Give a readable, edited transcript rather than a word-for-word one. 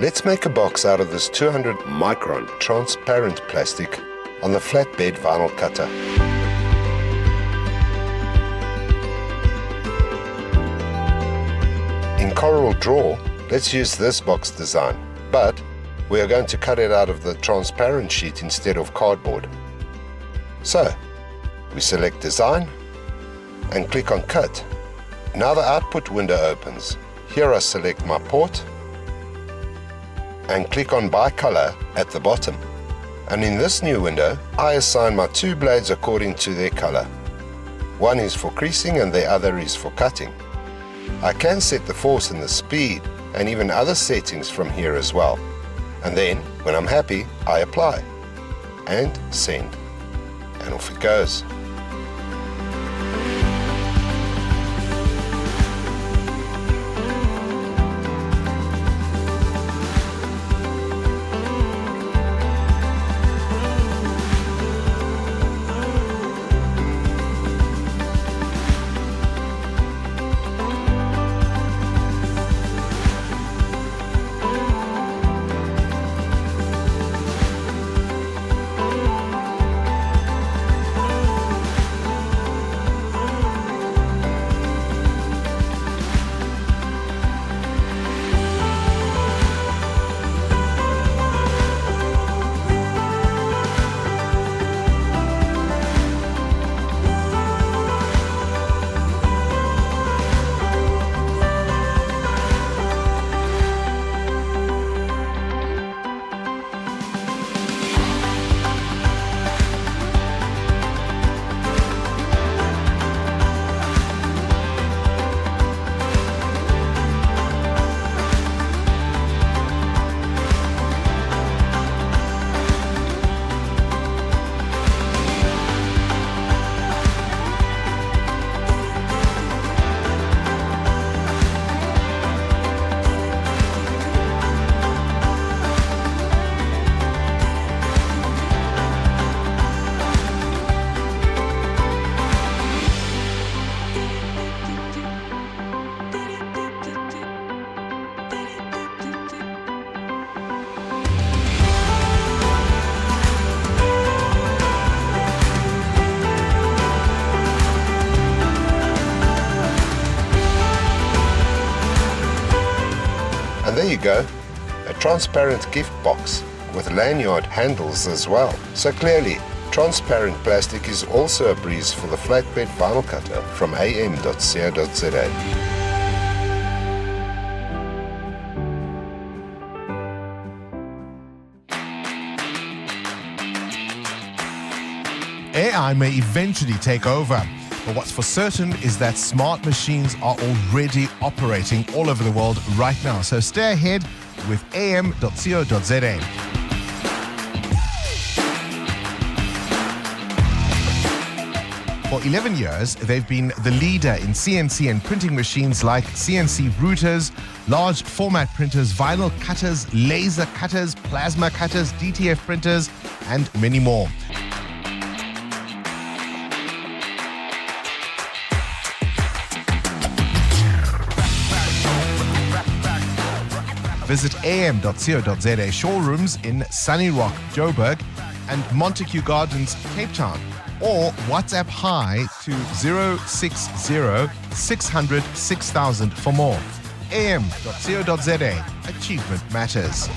Let's make a box out of this 200 micron transparent plastic on the flatbed vinyl cutter. In CoralDRAW, let's use this box design, but we are going to cut it out of the transparent sheet instead of cardboard. So, we select Design and click on Cut. Now the output window opens. Here I select my port and click on By Color at the bottom. And in this new window, I assign my two blades according to their color. One is for creasing and the other is for cutting. I can set the force and the speed and even other settings from here as well. And then, when I'm happy, I apply and send. And off it goes. And there you go, a transparent gift box with lanyard handles as well. So clearly, transparent plastic is also a breeze for the flatbed vinyl cutter from AM.CO.za. AI may eventually take over, but what's for certain is that smart machines are already operating all over the world right now. So stay ahead with AM.CO.za. For 11 years, they've been the leader in CNC and printing machines like CNC routers, large format printers, vinyl cutters, laser cutters, plasma cutters, DTF printers, and many more. Visit AM.CO.za showrooms in Sunny Rock, Joburg, and Montague Gardens, Cape Town, or WhatsApp hi to 060 600 6000 for more. AM.CO.za. Achievement matters.